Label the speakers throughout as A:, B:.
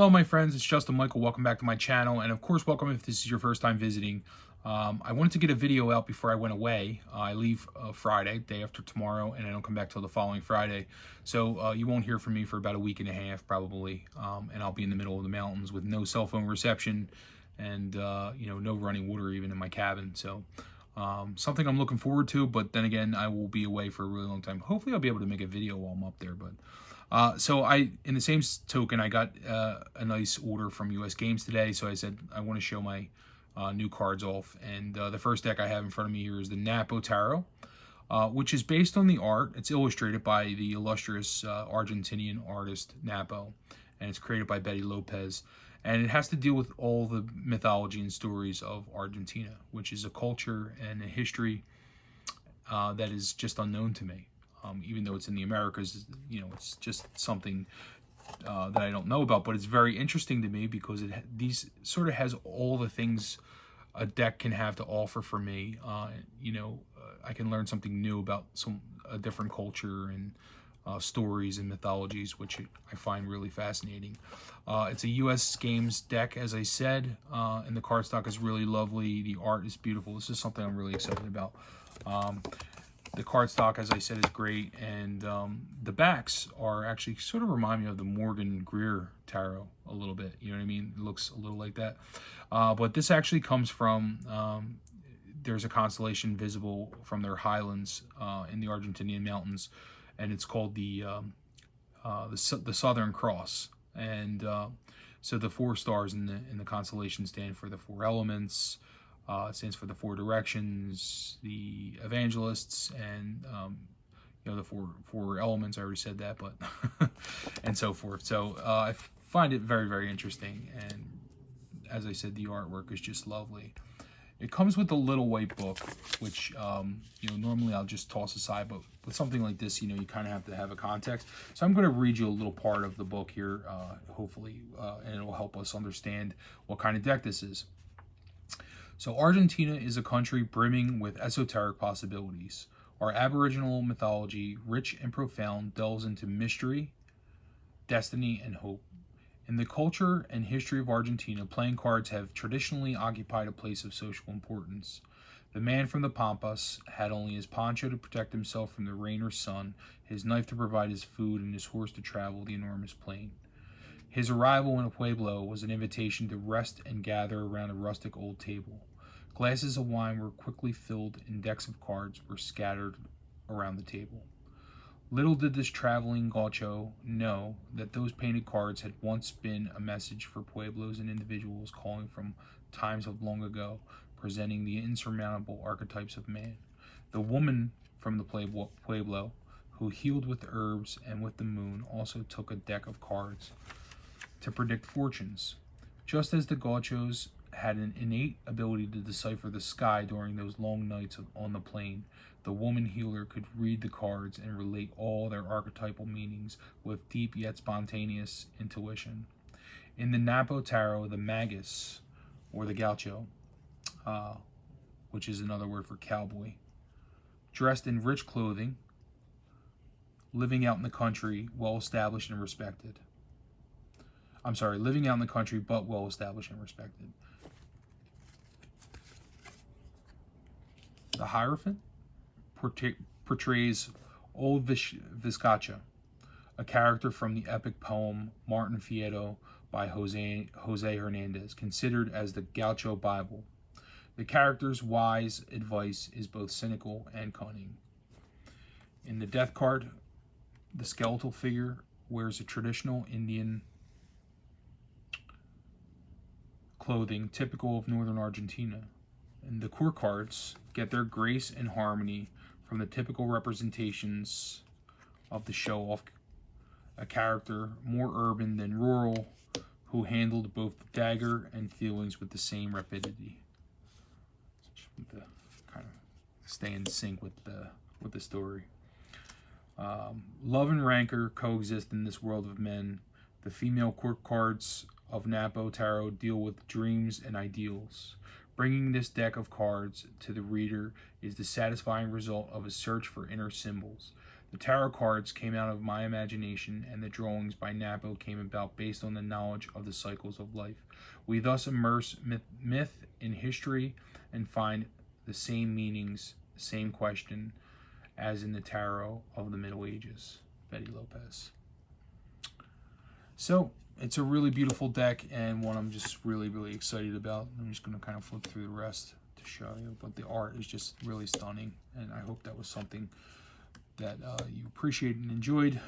A: Hello my friends, it's Justin Michael. Welcome back to my channel, and of course welcome if this is your first time visiting. I wanted to get a video out before I went away. I leave Friday, day after tomorrow, and I don't come back till the following Friday. So you won't hear from me for about a week and a half probably, and I'll be in the middle of the mountains with no cell phone reception and no running water even in my cabin. So something I'm looking forward to, but then again, I will be away for a really long time. Hopefully I'll be able to make a video while I'm up there, but so in the same token, I got a nice order from US Games today. So I said I want to show my new cards off. And the first deck I have in front of me here is the Napo Tarot, which is based on the art. It's illustrated by the illustrious Argentinian artist Napo, and it's created by Betty Lopez. And it has to deal with all the mythology and stories of Argentina, which is a culture and a history that is just unknown to me. Even though it's in the Americas, it's just something that I don't know about, but it's very interesting to me because these sort of has all the things a deck can have to offer for me. I can learn something new about a different culture and stories and mythologies, which I find really fascinating. It's a US Games deck, as I said, and the cardstock is really lovely. The art is beautiful. This is something I'm really excited about. The cardstock, as I said, is great, and the backs are actually sort of remind me of the Morgan Greer Tarot a little bit. You know what I mean? It looks a little like that. But this actually comes from, there's a constellation visible from their highlands in the Argentinian mountains, and it's called the Southern Cross. And so the 4 stars in the constellation stand for the 4 elements. It stands for the 4 directions, the evangelists, and the four elements. I already said that, but and so forth. So I find it very, very interesting, and as I said, the artwork is just lovely. It comes with a little white book, which normally I'll just toss aside, but with something like this, you kind of have to have a context. So I'm going to read you a little part of the book here, hopefully, and it will help us understand what kind of deck this is. So Argentina is a country brimming with esoteric possibilities. Our Aboriginal mythology, rich and profound, delves into mystery, destiny, and hope. In the culture and history of Argentina, playing cards have traditionally occupied a place of social importance. The man from the Pampas had only his poncho to protect himself from the rain or sun, his knife to provide his food, and his horse to travel the enormous plain. His arrival in a pueblo was an invitation to rest and gather around a rustic old table. Glasses of wine were quickly filled and decks of cards were scattered around the table. Little did this traveling gaucho know that those painted cards had once been a message for pueblos and individuals calling from times of long ago, presenting the insurmountable archetypes of man. The woman from the pueblo, who healed with herbs and with the moon, also took a deck of cards to predict fortunes. Just as the gauchos had an innate ability to decipher the sky during those long nights on the plain, the woman healer could read the cards and relate all their archetypal meanings with deep yet spontaneous intuition. In the Napo Tarot, the magus, or the gaucho, which is another word for cowboy, dressed in rich clothing, living out in the country, well established and respected. Living out in the country, but well established and respected. The Hierophant portrays old Vizcacha, a character from the epic poem Martin Fiedo by Jose Hernandez, considered as the Gaucho Bible. The character's wise advice is both cynical and cunning. In the Death card, the skeletal figure wears a traditional Indian clothing typical of northern Argentina. And the core cards get their grace and harmony from the typical representations of the show-off, a character more urban than rural, who handled both dagger and feelings with the same rapidity. Just to kind of stay in sync with the story. Love and rancor coexist in this world of men. The female court cards of Napo Tarot deal with dreams and ideals. Bringing this deck of cards to the reader is the satisfying result of a search for inner symbols. The tarot cards came out of my imagination, and the drawings by Napo came about based on the knowledge of the cycles of life. We thus immerse myth in history and find the same meanings, the same question as in the tarot of the Middle Ages. Betty Lopez. So it's a really beautiful deck, and one I'm just really, really excited about. I'm just going to kind of flip through the rest to show you, but the art is just really stunning, and I hope that was something that you appreciated and enjoyed.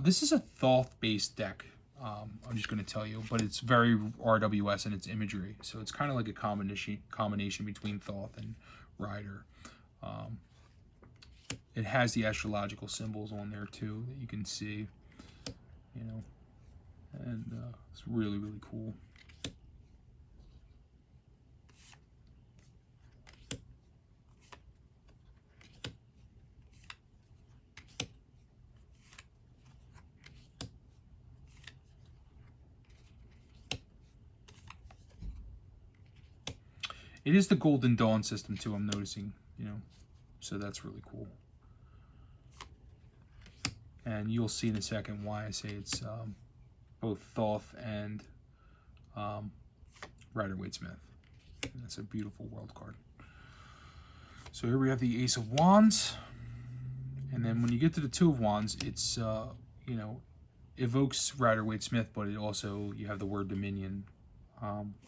A: This is a Thoth-based deck, I'm just going to tell you, but it's very RWS in its imagery, so it's kind of like a combination between Thoth and Rider. It has the astrological symbols on there too that you can see, you know, and it's really, really cool. It is the Golden Dawn system too, I'm noticing, you know, so that's really cool. And you'll see in a second why I say it's both Thoth and Rider-Waite-Smith. That's a beautiful world card. So here we have the Ace of Wands, and then when you get to the Two of Wands, it's you know, evokes Rider-Waite-Smith, but it also, you have the word Dominion,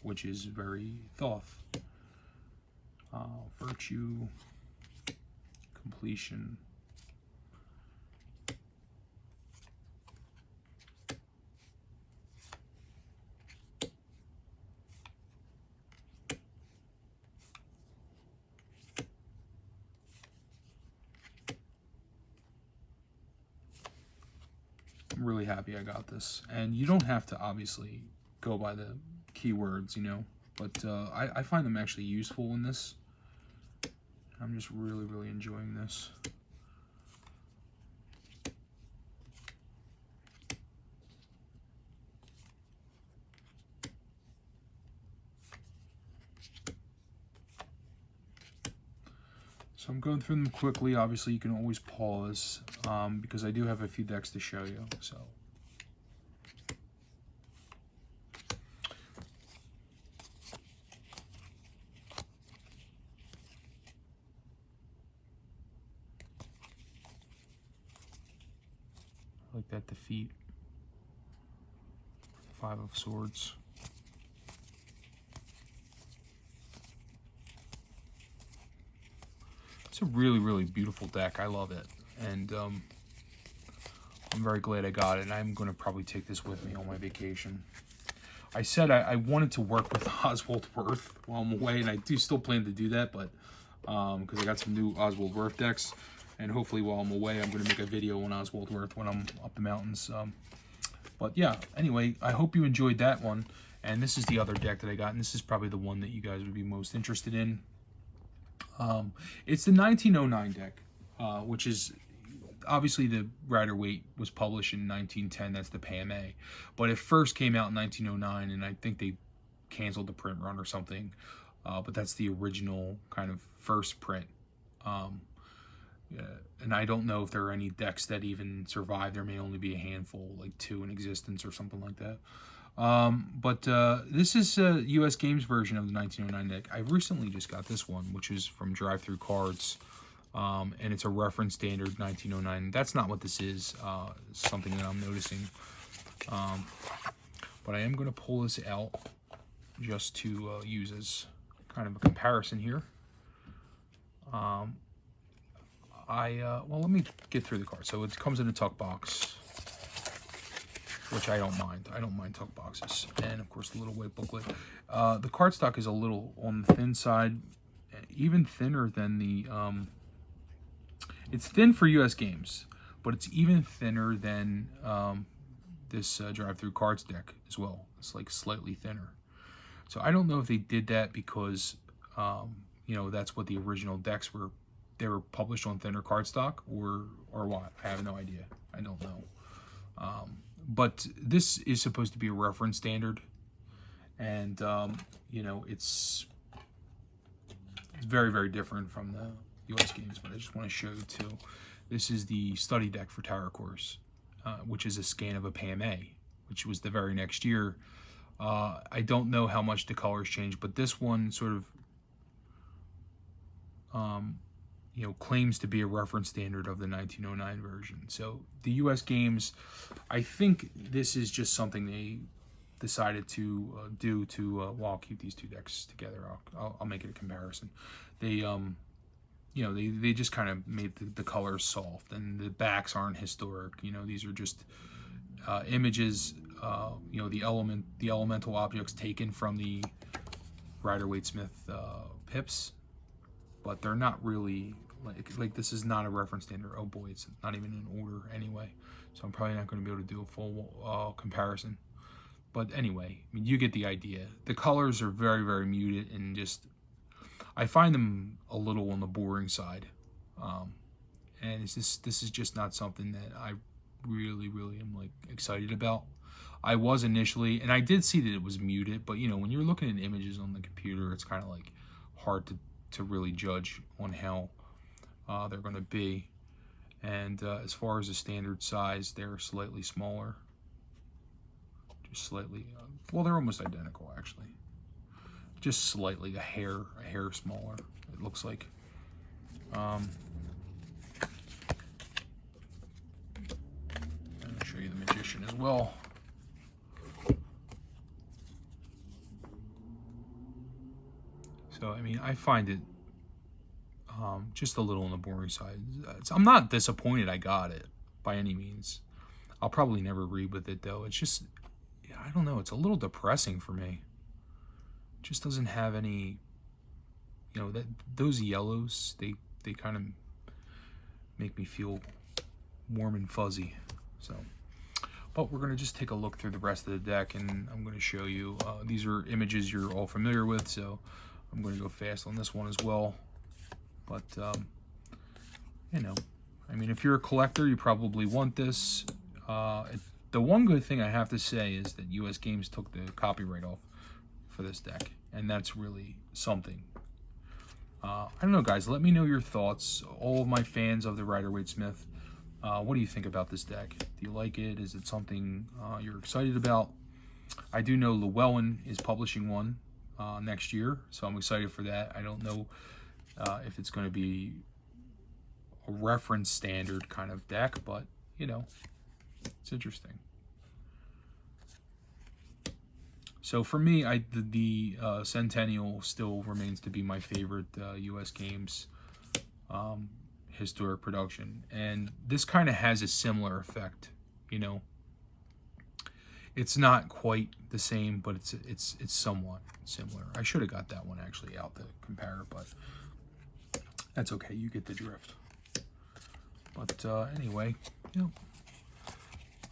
A: which is very Thoth. Virtue, completion. I'm really happy I got this, and you don't have to obviously go by the keywords, you know, but I find them actually useful in this. I'm just really, really enjoying this. So I'm going through them quickly. Obviously, you can always pause because I do have a few decks to show you. So. Like that defeat. Five of Swords. It's a really, really beautiful deck. I love it. And I'm very glad I got it. And I'm going to probably take this with me on my vacation. I said I wanted to work with Oswald Wirth while I'm away, and I do still plan to do that, but because I got some new Oswald Wirth decks. And hopefully while I'm away, I'm going to make a video on Oswald Wirth when I'm up the mountains. But yeah, anyway, I hope you enjoyed that one. And this is the other deck that I got, and this is probably the one that you guys would be most interested in. It's the 1909 deck, which is obviously the Rider-Waite was published in 1910. That's the PMA. But it first came out in 1909, and I think they canceled the print run or something. But that's the original kind of first print. And I don't know if there are any decks that even survive. There may only be a handful, like 2 in existence or something like that. But this is a US Games version of the 1909 deck. I recently just got this one, which is from Drive-Thru Cards. And it's a reference standard 1909. That's not what this is. Something that I'm noticing. But I am going to pull this out just to use as kind of a comparison here. Well, let me get through the card. So it comes in a tuck box, which I don't mind. I don't mind tuck boxes. And of course, the little white booklet. The cardstock is a little on the thin side, even thinner than the, it's thin for US Games, but it's even thinner than this Drive-Thru Cards deck as well. It's like slightly thinner. So I don't know if they did that because, you know, that's what the original decks were. They were published on thinner cardstock, or what? I have no idea. I don't know. But this is supposed to be a reference standard, and you know, it's very, very different from the US games, but I just want to show you too. This is the study deck for Tarot Course, which is a scan of a PMA, which was the very next year. I don't know how much the colors changed, but this one sort of claims to be a reference standard of the 1909 version. So the US games, I think this is just something they decided to do to, well, I'll keep these two decks together. I'll make it a comparison. They, they just kind of made the colors soft, and the backs aren't historic. These are just images, the elemental objects taken from the Rider-Waite-Smith pips, but they're not really like this is not a reference standard. Oh boy, it's not even in order anyway, so I'm probably not going to be able to do a full comparison. But anyway, I mean, you get the idea. The colors are very, very muted, and just I find them a little on the boring side, and this is just not something that I really am like excited about. I was initially, and I did see that it was muted, but when you're looking at images on the computer, it's kind of like hard to really judge on how they're going to be. And as far as the standard size, they're slightly smaller, just slightly. Well, they're almost identical actually, just slightly a hair smaller. It looks like. I'll show you the Magician as well. So, I mean, I find it just a little on the boring side. I'm not disappointed I got it by any means. I'll probably never read with it though. It's just, I don't know, it's a little depressing for me. It just doesn't have any, those yellows, they kind of make me feel warm and fuzzy. So, but we're going to just take a look through the rest of the deck, and I'm going to show you, these are images you're all familiar with, so I'm going to go fast on this one as well. But, I mean, if you're a collector, you probably want this. The one good thing I have to say is that US Games took the copyright off for this deck, and that's really something. I don't know, guys. Let me know your thoughts. All of my fans of the Rider-Waite-Smith, what do you think about this deck? Do you like it? Is it something you're excited about? I do know Llewellyn is publishing one next year, so I'm excited for that. I don't know if it's going to be a reference standard kind of deck, but it's interesting. So for me, the Centennial still remains to be my favorite US Games historic production, and this kind of has a similar effect. It's not quite the same, but it's somewhat similar. I should have got that one actually out to compare, but that's okay. You get the drift. But anyway,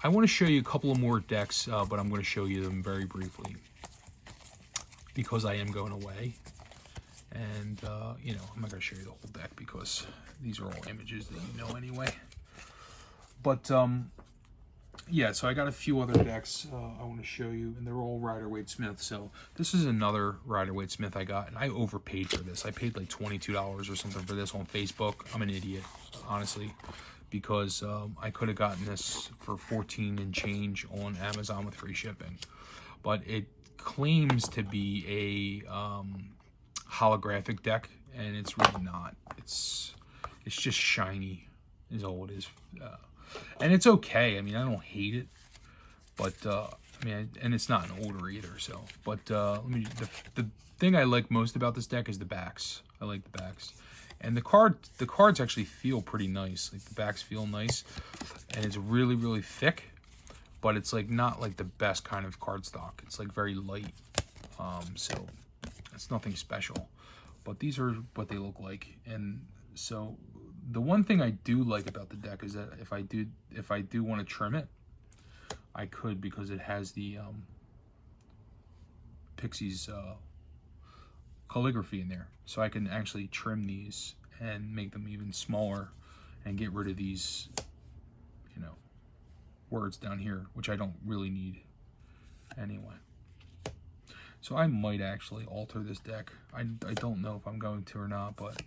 A: I want to show you a couple of more decks, but I'm going to show you them very briefly because I am going away. And, I'm not going to show you the whole deck because these are all images that you know anyway. But, yeah, so I got a few other decks I want to show you, and they're all Rider-Waite-Smith. So this is another Rider-Waite-Smith I got, and I overpaid for this. I paid like $22 or something for this on Facebook. I'm an idiot, honestly, because I could have gotten this for $14 and change on Amazon with free shipping. But it claims to be a holographic deck, and it's really not. It's just shiny is all it is. And it's okay. I mean, I don't hate it, but I mean, and it's not an order either. So, but the thing I like most about this deck is the backs. I like the backs, and the cards actually feel pretty nice. Like the backs feel nice, and it's really thick, but it's like not like the best kind of cardstock. It's like very light, so it's nothing special. But these are what they look like, and so. The one thing I do like about the deck is that if I do want to trim it, I could, because it has the Pixies calligraphy in there. So I can actually trim these and make them even smaller and get rid of these, words down here, which I don't really need anyway. So I might actually alter this deck. I don't know if I'm going to or not, but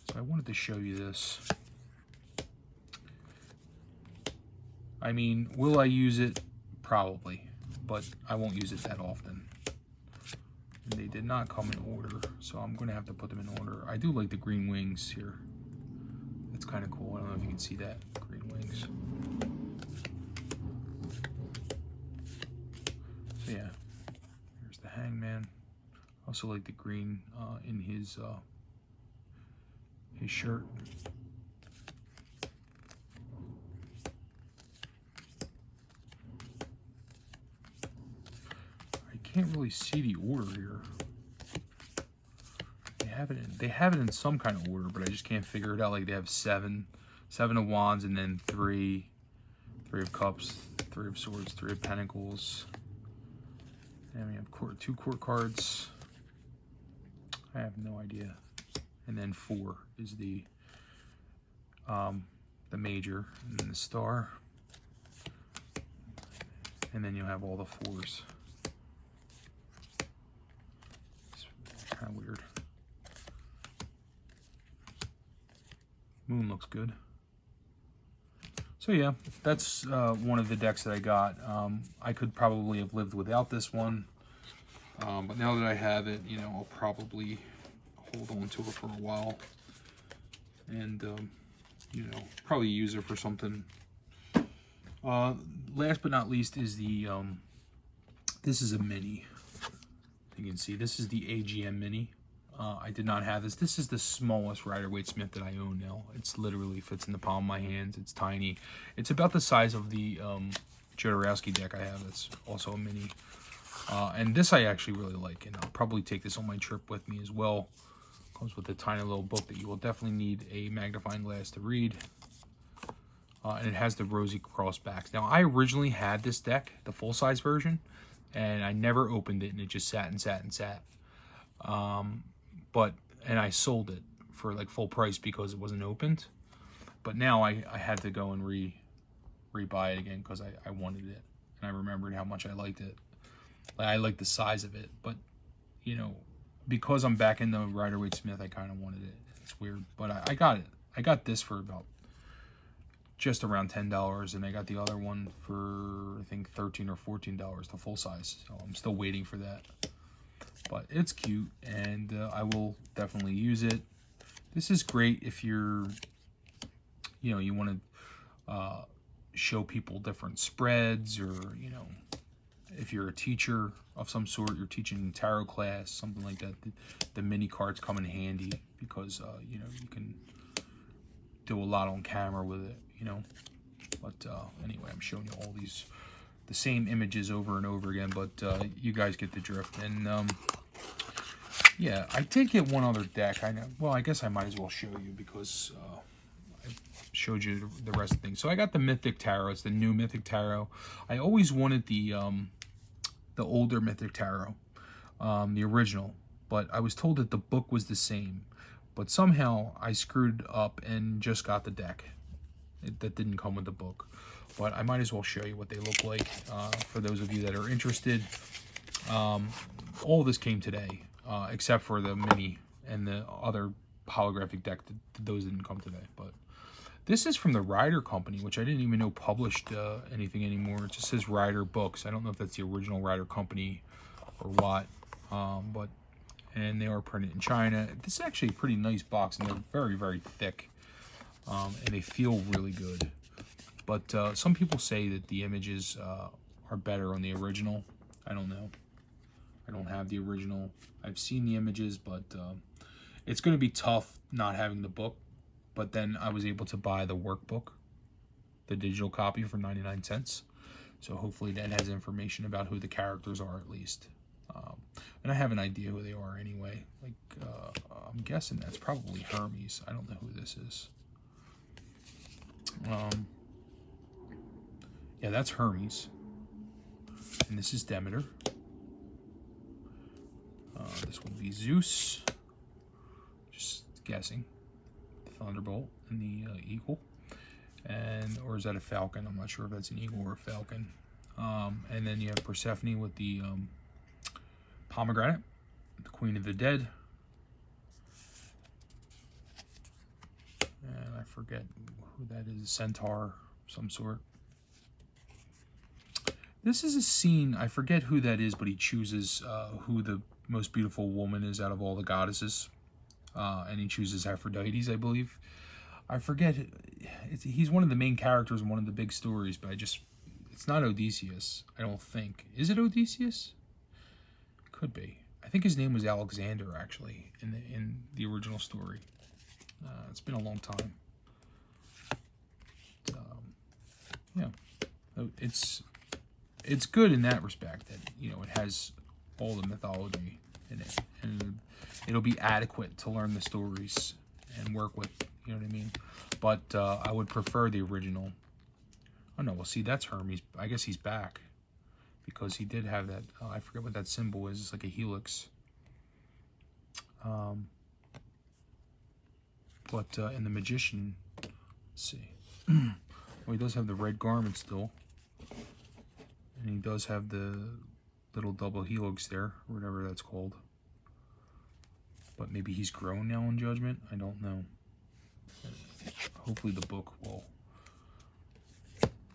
A: So I wanted to show you this. I mean, will I use it? Probably, but I won't use it that often. And they did not come in order, so I'm going to have to put them in order. I do like the green wings here. That's kind of cool. I don't know if you can see that. Green wings. So yeah, here's the Hangman. Also like the green in his shirt. I can't really see the order here. They have it in some kind of order, but I just can't figure it out. Like they have seven of wands, and then three of cups, 3 of swords, 3 of pentacles, and we have two court cards. I have no idea. And then 4 is the major, and then the star, and then you'll have all the 4s. It's kind of weird. Moon looks good. So yeah, that's one of the decks that I got. I could probably have lived without this one, but now that I have it, you know, I'll probably hold on to it for a while, and you know, probably use it for something. Last but not least is the this is a mini. You can see this is the AGM mini. I did not have this. This is the smallest Rider-Waite Smith that I own now. It's literally fits in the palm of my hands. It's tiny. It's about the size of the Jodorowsky deck I have. That's also a mini. And this I actually really like, and I'll probably take this on my trip with me as well. Comes with a tiny little book that you will definitely need a magnifying glass to read. And it has the rosy cross backs. Now, I originally had this deck, the full-size version, and I never opened it, and it just sat and sat and sat. And I sold it for like full price because it wasn't opened. But now I had to go and re-buy it again because I wanted it, and I remembered how much I liked it. I like the size of it, but you know, because I'm back in the Rider-Waite Smith, I kind of wanted it. It's weird, but I got it. I got this for about just around $10, and I got the other one for I think $13 or $14, the full size. So I'm still waiting for that. But it's cute, and I will definitely use it. This is great if you're, you know, you want to show people different spreads, or, you know, if you're a teacher of some sort, you're teaching tarot class, something like that. The mini cards come in handy because, you know, you can do a lot on camera with it, you know. But anyway, I'm showing you all these, the same images over and over again, but you guys get the drift. And yeah, I did get one other deck. I know. Well, I guess I might as well show you because I showed you the rest of the things. So I got the Mythic Tarot. It's the new Mythic Tarot. I always wanted the older Mythic Tarot, the original, but I was told that the book was the same. But somehow I screwed up and just got the deck. That didn't come with the book. But I might as well show you what they look like for those of you that are interested. All of this came today, except for the mini and the other holographic deck. Those didn't come today. But this is from the Rider Company, which I didn't even know published anything anymore. It just says Rider Books. I don't know if that's the original Rider Company or what. And they are printed in China. This is actually a pretty nice box, and they're very, very thick. And they feel really good. But some people say that the images are better on the original. I don't know. I don't have the original. I've seen the images, but it's going to be tough not having the book. But then I was able to buy the workbook, the digital copy, for 99 cents. So hopefully that has information about who the characters are at least. And I have an idea who they are anyway. Like, I'm guessing that's probably Hermes. I don't know who this is. Yeah, that's Hermes. And this is Demeter. This will be Zeus. Just guessing. Thunderbolt and the eagle. And, or is that a falcon? I'm not sure if that's an eagle or a falcon. And then you have Persephone with the pomegranate, the Queen of the Dead. forget who that is. Centaur, some sort. This is a scene, I forget who that is, but he chooses who the most beautiful woman is out of all the goddesses. And he chooses Aphrodite, I believe. I forget. He's one of the main characters in one of the big stories, but it's not Odysseus, I don't think. Is it Odysseus? Could be. I think his name was Alexander, actually, in the original story. It's been a long time. Yeah. It's good in that respect that, you know, it has all the mythology in it, and it'll be adequate to learn the stories and work with, you know what I mean? But I would prefer the original. Oh no, well, see, that's Hermes. I guess he's back because he did have that. I forget what that symbol is. It's like a helix. But in the Magician, let's see. Well, he does have the red garment still, and he does have the little double helix there, or whatever that's called. But maybe he's grown now in Judgment. I don't know. Hopefully the book will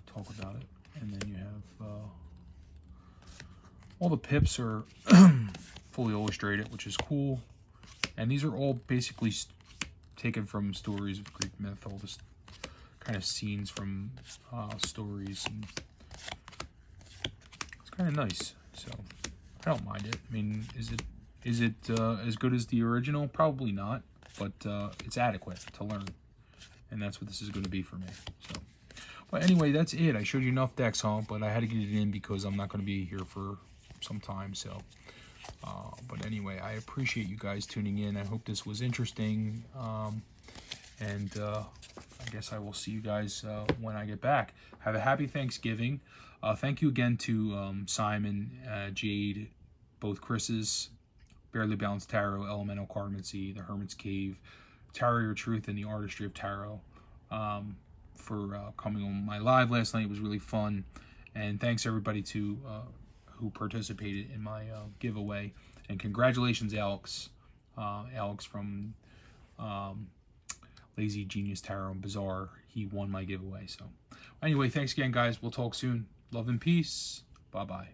A: talk about it. And then you have all the pips are fully illustrated, which is cool. And these are all basically taken from stories of Greek myth, all this kind of scenes from stories. And it's kind of nice, so I don't mind it. I mean, is it as good as the original? Probably not, but it's adequate to learn, and that's what this is going to be for me. So, but anyway, that's it. I showed you enough decks, huh? But I had to get it in because I'm not going to be here for some time. So, but anyway, I appreciate you guys tuning in. I hope this was interesting, and I guess I will see you guys when I get back. Have a happy Thanksgiving. Thank you again to Simon, Jade, both Chris's, Barely Balanced Tarot, Elemental Carmency, The Hermit's Cave, Tarot Your Truth, and The Artistry of Tarot for coming on my live last night. It was really fun. And thanks everybody who participated in my giveaway. And congratulations, Alex. Alex from Lazy Genius Tarot and Bazaar. He won my giveaway. So anyway, thanks again, guys. We'll talk soon. Love and peace. Bye-bye.